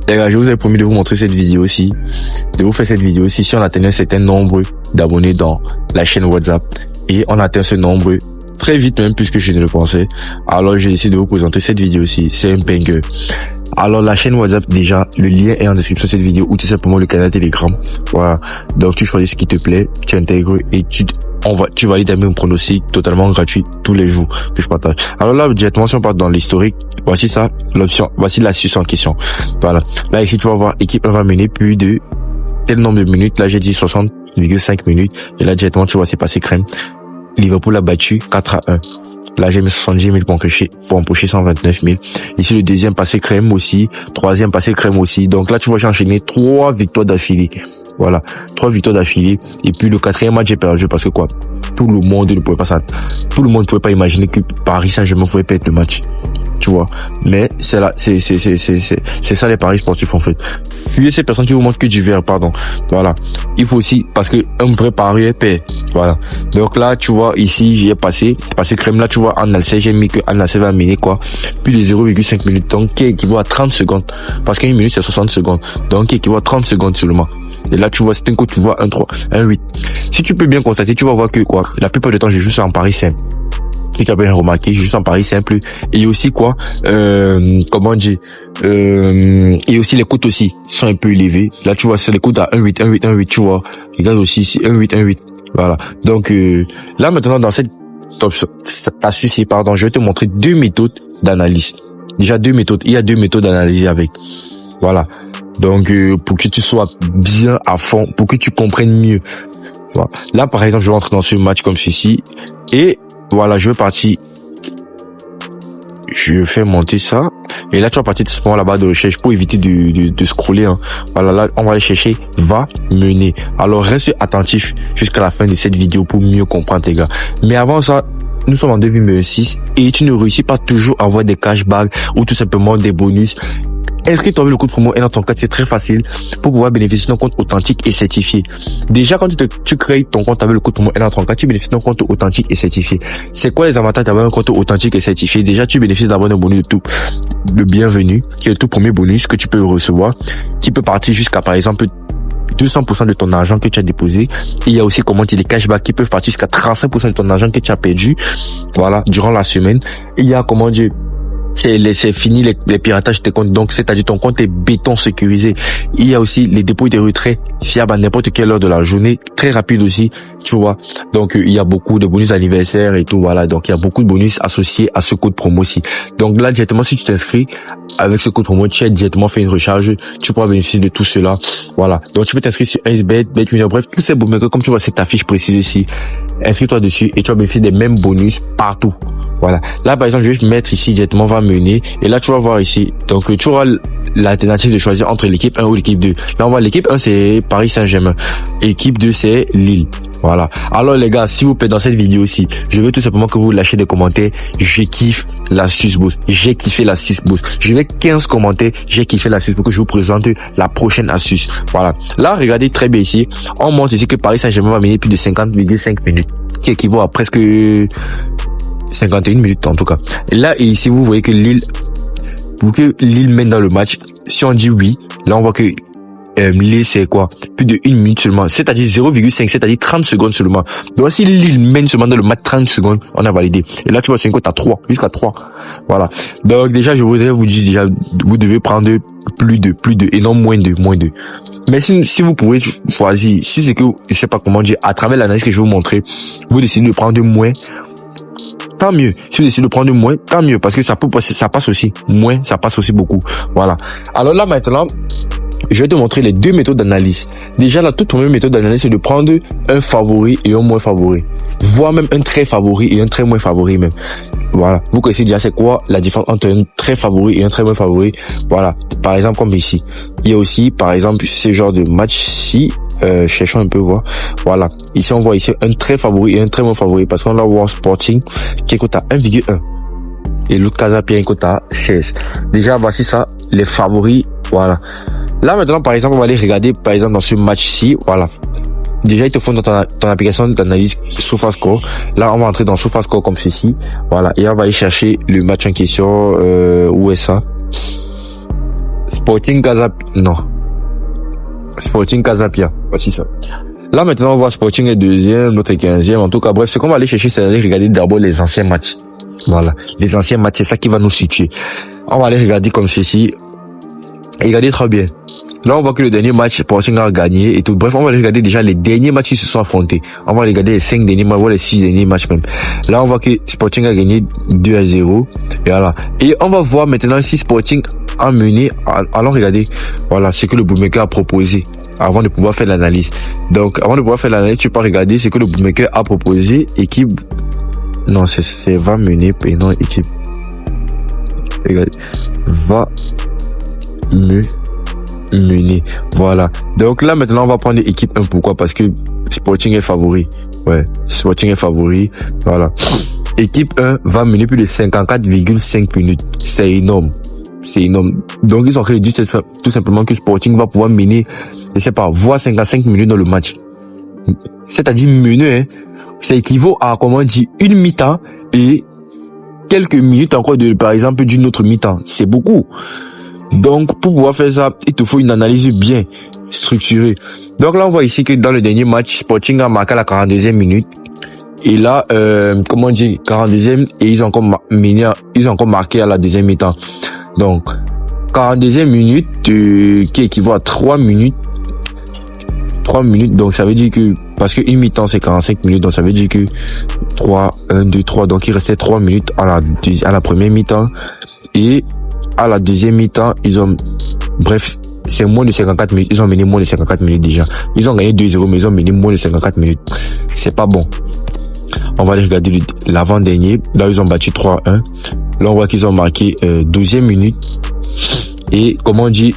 Les gars, je vous avais promis de vous montrer cette vidéo aussi, de vous faire cette vidéo aussi si on atteignait un certain nombre d'abonnés dans la chaîne WhatsApp. Et on atteint ce nombre très vite même plus que je ne le pensais. Alors j'ai décidé de vous présenter cette vidéo aussi. C'est un banger. Alors la chaîne WhatsApp, déjà, le lien est en description de cette vidéo ou tout simplement le canal Telegram. Voilà. Donc tu choisis ce qui te plaît, tu intègres et tu valides un pronostic totalement gratuit tous les jours que je partage. Alors là, directement, si on part dans l'historique, voici ça, l'option, voici l'astuce en question. Voilà. Là, ici, tu vas voir, équipe 1 va mener plus de tel nombre de minutes. Là, j'ai dit 60,5 minutes. Et là, directement, tu vois, c'est passé crème. Liverpool a battu 4-1. Là, j'ai mis 70 000 pour empocher 129 000. Ici, le deuxième passé crème aussi. Troisième passé crème aussi. Donc là, tu vois, j'ai enchaîné 3 victoires d'affilée. Voilà. 3 victoires d'affilée. Et puis, le 4e match, j'ai perdu parce que quoi? Tout le monde ne pouvait pas ça. Tout le monde ne pouvait pas imaginer que Paris Saint-Germain pouvait perdre le match. Tu vois. Mais c'est là, c'est ça les paris sportifs, en fait. Fuyez ces personnes qui vous montrent que du verre, pardon. Voilà. Il faut aussi, parce que un vrai pari perd. Voilà. Donc là, tu vois, ici, j'ai passé crème. Là, tu vois, en Alcé, j'ai mis que en Alcé va mener quoi? Plus de 0,5 minutes. Donc, qui équivaut à 30 secondes. Parce qu'une minute, c'est 60 secondes. Donc, qui équivaut à 30 secondes seulement. Et là, tu vois, c'est un coup, tu vois 1-3, 1-8. Si tu peux bien constater, tu vas voir que quoi? La plupart du temps, j'ai juste en pari simple. Tu as bien remarqué, juste en pari simple. Et aussi quoi, comment dire, et aussi les cotes aussi sont un peu élevées. Là, tu vois, c'est les cotes à 1,8, 1,8, 1,8, tu vois. Regarde aussi ici, 1,8, 1,8. Voilà. Donc, là, maintenant, dans cette astuce, pardon, je vais te montrer 2 méthodes d'analyse. Déjà 2 méthodes. Il y a 2 méthodes d'analyse avec. Voilà. Donc, pour que tu sois bien à fond, pour que tu comprennes mieux. Voilà. Là, par exemple, je vais entrer dans ce match comme ceci. Et voilà, je vais partir. Je fais monter ça. Et là, tu vas partir tout simplement là-bas de recherche pour éviter de scroller. Hein. Voilà, là, on va aller chercher va mener. Alors, reste attentif jusqu'à la fin de cette vidéo pour mieux comprendre, les gars. Mais avant ça, nous sommes en 2026 et tu ne réussis pas toujours à avoir des cashbacks ou tout simplement des bonus. Inscris-toi avec le code promo et dans ton cas, c'est très facile pour pouvoir bénéficier d'un compte authentique et certifié. Déjà, quand tu crées ton compte avec le code promo et dans ton cas, tu bénéficies d'un compte authentique et certifié. C'est quoi les avantages d'avoir un compte authentique et certifié? Déjà, tu bénéficies d'avoir un bonus de tout, le bienvenu, qui est le tout premier bonus que tu peux recevoir, qui peut partir jusqu'à, par exemple, 200% de ton argent que tu as déposé. Et il y a aussi, comment dire, les cashbacks qui peuvent partir jusqu'à 35% de ton argent que tu as perdu, voilà, durant la semaine. Et il y a, comment dire, c'est fini les piratages de tes comptes. Donc, c'est-à-dire ton compte est béton sécurisé. Il y a aussi les dépôts et des retraits fiables à n'importe quelle heure de la journée. Très rapide aussi, tu vois. Donc, il y a beaucoup de bonus anniversaires et tout, voilà. Donc, il y a beaucoup de bonus associés à ce code promo aussi. Donc là, directement, si tu t'inscris avec ce code promo, tu as directement fait une recharge. Tu pourras bénéficier de tout cela. Voilà. Donc, tu peux t'inscrire sur Acebet, BetWinner, bref, tous ces bonus, comme tu vois cette affiche précise ici. Inscris-toi dessus et tu vas bénéficier des mêmes bonus partout. Voilà. Là, par exemple, je vais mettre ici directement va mener. Et là, tu vas voir ici. Donc, tu auras l'alternative de choisir entre l'équipe 1 ou l'équipe 2. Là, on voit l'équipe 1, c'est Paris Saint-Germain. Équipe 2, c'est Lille. Voilà. Alors, les gars, s'il vous plaît, dans cette vidéo aussi, je veux tout simplement que vous lâchez des commentaires. Je kiffe l'astuce boss. J'ai kiffé l'astuce boss. Je vais 15 commentaires. J'ai kiffé l'astuce pour que je vous présente la prochaine astuce. Voilà. Là, regardez très bien ici. On montre ici que Paris Saint-Germain va mener plus de 50,5 minutes. Qui équivaut à presque 51 minutes en tout cas. Et là, et ici, vous voyez que Lille, pour que Lille mène dans le match, si on dit oui, là on voit que Lille c'est quoi? Plus de 1 minute seulement, c'est-à-dire 0,5, c'est-à-dire 30 secondes seulement. Donc si Lille mène seulement dans le match 30 secondes, on a validé. Et là tu vois c'est une cote à 3, jusqu'à 3. Voilà. Donc déjà je voudrais vous dire déjà, vous devez prendre plus de, et non moins de. Mais si vous pouvez choisir, si c'est que, je sais pas comment dire, à travers l'analyse que je vais vous montrer, vous décidez de prendre moins, tant mieux. Si vous décidez de prendre moins, tant mieux, parce que ça peut passer, ça passe aussi. Moins, ça passe aussi beaucoup. Voilà. Alors là, maintenant, je vais te montrer les 2 méthodes d'analyse. Déjà, la toute première méthode d'analyse, c'est de prendre un favori et un moins favori. Voire même un très favori et un très moins favori même. Voilà. Vous connaissez déjà c'est quoi la différence entre un très favori et un très moins favori. Voilà. Par exemple, comme ici. Il y a aussi, par exemple, ce genre de match-ci. Cherchons un peu voir. Voilà. Ici, on voit ici un très favori et un très moins favori parce qu'on a World Sporting qui est coté à 1,1 et l'autre Casapien est coté à 16. Déjà, voici ça, les favoris. Voilà. Là, maintenant, par exemple, on va aller regarder, par exemple, dans ce match-ci. Voilà. Déjà, il te faut dans ton application d'analyse SofaScore. Là, on va entrer dans SofaScore comme ceci. Voilà. Et on va aller chercher le match en question. Où est ça? Sporting Casapia. Non. Sporting Casapia. Voici ça. Là, maintenant, on voit Sporting est deuxième, l'autre est 15e. En tout cas, bref, ce qu'on va aller chercher, c'est aller regarder d'abord les anciens matchs. Voilà. Les anciens matchs, c'est ça qui va nous situer. On va aller regarder comme ceci. Regardez très bien. Là, on voit que le dernier match, Sporting a gagné et tout. Bref, on va aller regarder déjà les derniers matchs qui se sont affrontés. On va regarder les 5 derniers matchs, les 6 derniers matchs même. Là, on voit que Sporting a gagné 2-0. Et voilà. Et on va voir maintenant si Sporting a mené. Allons regarder, voilà, ce que le bookmaker a proposé avant de pouvoir faire l'analyse. Donc, avant de pouvoir faire l'analyse, tu peux regarder ce que le bookmaker a proposé. Équipe, non, c'est va mener, et non, équipe. Regardez. Va mener. Voilà. Donc là, maintenant, on va prendre équipe 1. Pourquoi? Parce que Sporting est favori. Ouais. Sporting est favori. Voilà. Équipe 1 va mener plus de 54,5 minutes. C'est énorme. C'est énorme. Donc, ils ont réduit tout simplement que Sporting va pouvoir mener, je sais pas, voire 55 minutes dans le match. C'est-à-dire mener, hein. Ça équivaut à, comment on dit, une mi-temps et quelques minutes encore par exemple, d'une autre mi-temps. C'est beaucoup. Donc, pour pouvoir faire ça, il te faut une analyse bien structurée. Donc là, on voit ici que dans le dernier match, Sporting a marqué à la 42e minute. Et là, comment on dit, 42e, et ils ont encore marqué à la deuxième mi-temps. Donc, 42e minute, qui équivaut à 3 minutes. 3 minutes, donc ça veut dire que, parce que une mi-temps c'est 45 minutes, donc ça veut dire que 1, 2, 3, donc il restait 3 minutes à la première mi-temps. Et à la deuxième mi-temps, bref, c'est moins de 54 minutes. Ils ont mené moins de 54 minutes déjà. Ils ont gagné 2-0, mais ils ont mené moins de 54 minutes. C'est pas bon. On va aller regarder l'avant-dernier. Là, ils ont battu 3-1. Là, on voit qu'ils ont marqué 12e minute. Et, comme on dit,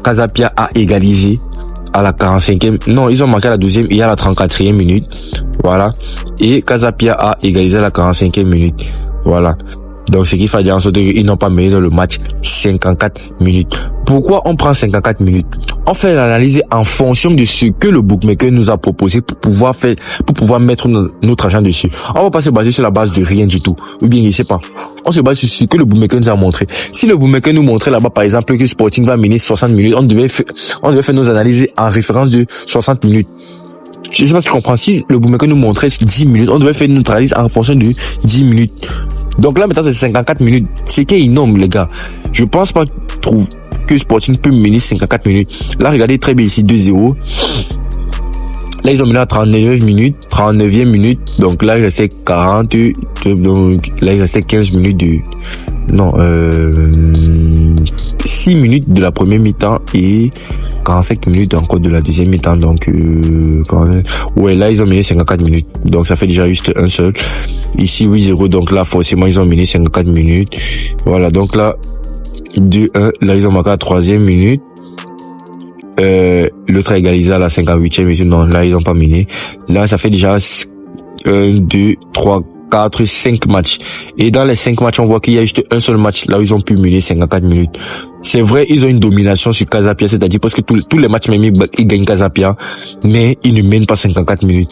Casapia a égalisé à la 45e. Non, ils ont marqué à la 12e et à la 34e minute. Voilà. Et Casapia a égalisé à la 45e minute. Voilà. Donc, ce qu'il faut dire en sorte qu'ils n'ont pas mené dans le match 54 minutes. Pourquoi on prend 54 minutes? On fait l'analyse en fonction de ce que le bookmaker nous a proposé pour pouvoir mettre notre argent dessus. On va pas se baser sur la base de rien du tout. Ou bien, je sais pas. On se base sur ce que le bookmaker nous a montré. Si le bookmaker nous montrait là-bas, par exemple, que Sporting va mener 60 minutes, on devait faire nos analyses en référence de 60 minutes. Je sais pas si tu comprends. Si le bookmaker nous montrait 10 minutes, on devait faire notre analyse en fonction de 10 minutes. Donc là, maintenant, c'est 54 minutes. C'est qui est énorme, les gars. Je pense pas que Sporting peut mener 54 minutes. Là, regardez très bien ici, 2-0. Là, ils ont mené à 39e minute. Donc là, il restait 40. Donc là, il restait 15 minutes 6 minutes de la première mi-temps et 45 minutes encore de la deuxième mi-temps. Donc, ouais, là, ils ont mené 54 minutes. Donc, ça fait déjà juste un seul. Ici, 8-0. Donc là, forcément, ils ont mené 54 minutes. Voilà. Donc là, 2-1. Là, ils ont marqué à la 3e minute. L'autre a égalisé à la 58e minute. Non, là, ils n'ont pas mené. Là, ça fait déjà 1, 2, 3, 4, 5 matchs. Et dans les 5 matchs, on voit qu'il y a juste un seul match là où ils ont pu mener 54 minutes. C'est vrai, ils ont une domination sur Casapia, c'est-à-dire parce que tous les matchs même ils gagnent Casapia, mais ils ne mènent pas 54 minutes.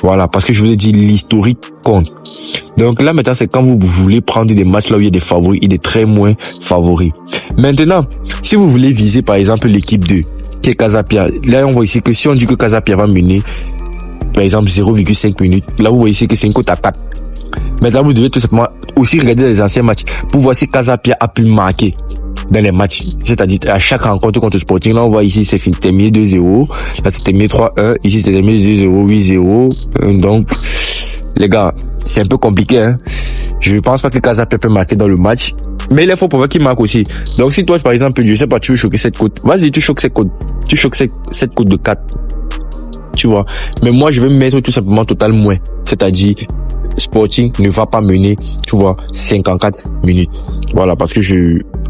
Voilà, parce que je vous ai dit, l'historique compte. Donc là, maintenant, c'est quand vous voulez prendre des matchs là où il y a des favoris et des très moins favoris. Maintenant, si vous voulez viser par exemple l'équipe 2, qui est Casapia, là on voit ici que si on dit que Casapia va mener par exemple 0,5 minutes, là vous voyez ici que c'est une cote à 4. Mais là, vous devez tout simplement aussi regarder les anciens matchs pour voir si Casapia a pu marquer dans les matchs. C'est-à-dire, à chaque rencontre contre Sporting, là, on voit ici, c'est terminé 2-0. Là, c'est terminé 3-1. Ici, c'est terminé 2-0, 8-0. Donc, les gars, c'est un peu compliqué, hein. Je pense pas que Casapia peut marquer dans le match. Mais il faut pouvoir qu'il marque aussi. Donc, si toi, par exemple, je sais pas, tu veux choquer cette cote, vas-y, tu choques cette cote. Tu choques cette cote de 4. Tu vois. Mais moi, je vais mettre tout simplement total moins. C'est-à-dire, Sporting ne va pas mener, tu vois, 54 minutes. Voilà, parce que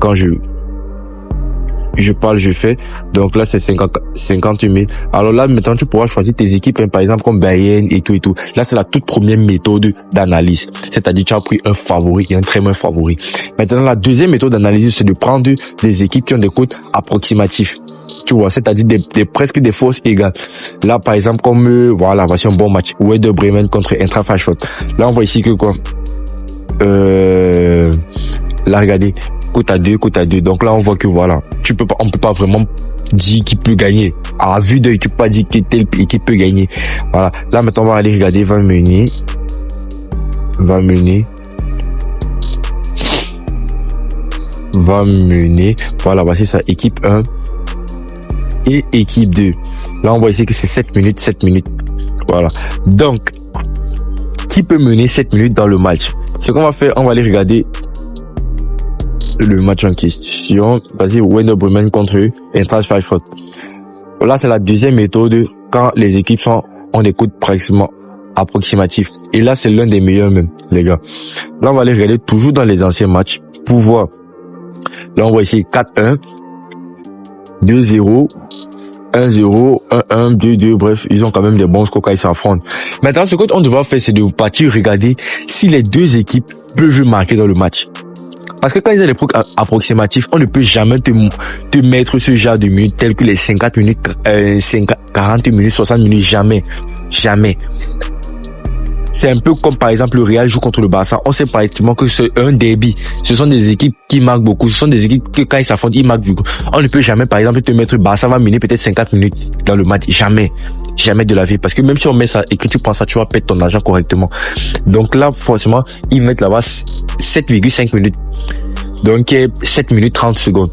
quand je parle, je fais. Donc là, c'est 50 000. Alors là, maintenant, tu pourras choisir tes équipes, hein, par exemple, comme Bayern et tout et tout. Là, c'est la toute première méthode d'analyse. C'est-à-dire, tu as pris un favori et un très moins favori. Maintenant, la deuxième méthode d'analyse, c'est de prendre des équipes qui ont des cotes approximatives. Tu vois, c'est-à-dire presque des forces égales. Là, par exemple, comme, voilà, voici un bon match. Werder Bremen contre Eintracht Francfort. Là, on voit ici que quoi? Là, regardez. côte à 2. Donc là, on voit que voilà, on peut pas vraiment dire qui peut gagner. À vue d'œil, tu peux pas dire que telle équipe peut gagner. Voilà. Là, maintenant, on va aller regarder, va mener. Voilà, voici ça, équipe 1 et équipe 2. Là, on voit ici que c'est 7 minutes. Voilà. Donc, qui peut mener 7 minutes dans le match? Ce qu'on va faire, on va aller regarder le match en question. Vas-y, Werder Bremen contre Eintracht Francfort. Là, c'est la deuxième méthode quand les équipes ont des codes pratiquement approximatifs. Et là, c'est l'un des meilleurs même, les gars. Là, on va aller regarder toujours dans les anciens matchs pour voir. Là, on voit ici 4-1, 2-0, 1-0, 1-1, 2-2, bref, ils ont quand même des bons scores quand ils s'affrontent. Maintenant, ce qu'on devra faire, c'est de partir regarder si les deux équipes peuvent marquer dans le match. Parce que quand ils ont des trucs approximatifs, on ne peut jamais te mettre ce genre de minutes telles que les 50 minutes, 40 minutes, 60 minutes, jamais. C'est un peu comme par exemple le Real joue contre le Barça. On sait pratiquement que c'est un derby. Ce sont des équipes qui marquent beaucoup. Ce sont des équipes que quand ils s'affrontent, ils marquent beaucoup. On ne peut jamais par exemple te mettre Barça va mener peut-être 50 minutes dans le match. Jamais de la vie. Parce que même si on met ça et que tu prends ça, tu vas perdre ton argent correctement. Donc là, forcément, ils mettent là-bas 7,5 minutes. Donc 7 minutes 30 secondes.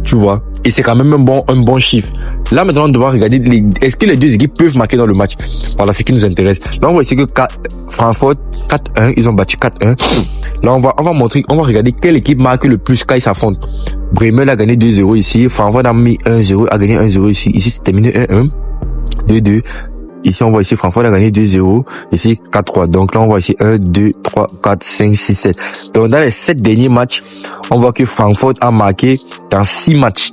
Tu vois. Et c'est quand même un bon chiffre. Là, maintenant, on doit regarder est-ce que les deux équipes peuvent marquer dans le match. Voilà, ce qui nous intéresse. Là, on voit ici que Francfort 4-1, ils ont battu 4-1. Là, on va regarder quelle équipe marque le plus quand ils s'affrontent. Bremen a gagné 2-0 ici. Francfort a mis 1-0, a gagné 1-0 ici. Ici, c'est terminé 1-1, 2-2. Ici, on voit ici Francfort a gagné 2-0. Ici, 4-3. Donc là, on voit ici 1, 2, 3, 4, 5, 6, 7. Donc dans les 7 derniers matchs, on voit que Francfort a marqué dans 6 matchs.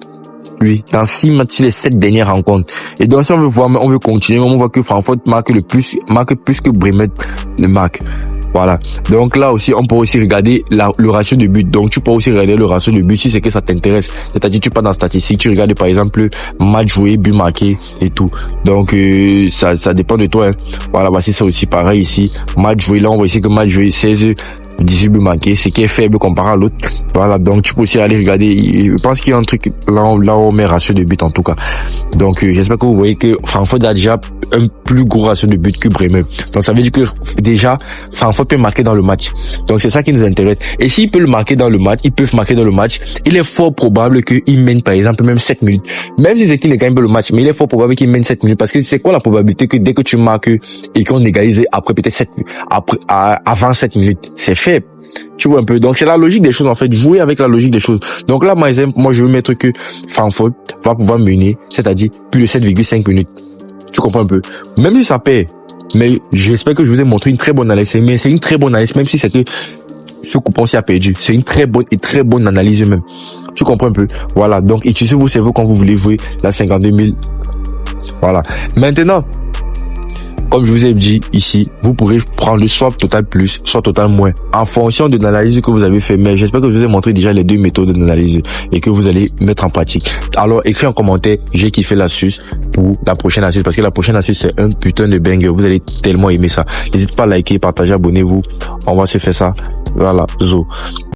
Oui, dans 6 matchs sur les 7 dernières rencontres. Et donc, si on veut voir, on veut continuer, on voit que Francfort marque plus que Bremen ne marque. Voilà. Donc là aussi, on peut aussi regarder le ratio de but. Donc tu peux aussi regarder le ratio de but si c'est que ça t'intéresse. C'est-à-dire tu pars dans statistiques, tu regardes par exemple match joué, but marqué et tout. Donc ça dépend de toi. Hein. Voilà, voici ça aussi pareil ici. Match joué, là on voit ici que match joué 16, 18 buts marqués, ce qui est faible comparé à l'autre. Voilà, donc tu peux aussi aller regarder. Je pense qu'il y a un truc là où on met ratio de but en tout cas. Donc j'espère que vous voyez que Francfort a déjà un plus gros ratio de but que Bremen. Donc ça veut dire que déjà Francfort peut marquer dans le match. Donc c'est ça qui nous intéresse. Et s'ils peuvent marquer dans le match, il est fort probable qu'ils mènent par exemple même 7 minutes. Même si c'est qu'ils ne gagnent pas le match, mais il est fort probable qu'ils mènent 7 minutes. Parce que c'est quoi la probabilité que dès que tu marques et qu'on égalise après peut-être 7 minutes, avant 7 minutes, c'est faible. Tu vois un peu. Donc c'est la logique des choses en fait. Jouer avec la logique des choses. Donc là, moi je veux mettre que Francfort va pouvoir mener, c'est-à-dire plus de 7,5 minutes. Tu comprends un peu. Même si ça perd. Mais j'espère que je vous ai montré une très bonne analyse. Mais c'est une très bonne analyse, même si c'est que ce coupon-ci a perdu. C'est une très bonne analyse même. Tu comprends un peu. Voilà. Donc, utilisez-vous cerveau quand vous voulez jouer la 52 000. Voilà. Maintenant, comme je vous ai dit ici, vous pourrez prendre le swap total plus, soit total moins, en fonction de l'analyse que vous avez fait. Mais j'espère que je vous ai montré déjà les deux méthodes d'analyse et que vous allez mettre en pratique. Alors, écris en commentaire, j'ai kiffé l'astuce pour la prochaine astuce, parce que la prochaine astuce, c'est un putain de banger. Vous allez tellement aimer ça. N'hésitez pas à liker, partager, abonnez-vous. On va se faire ça. Voilà, zo.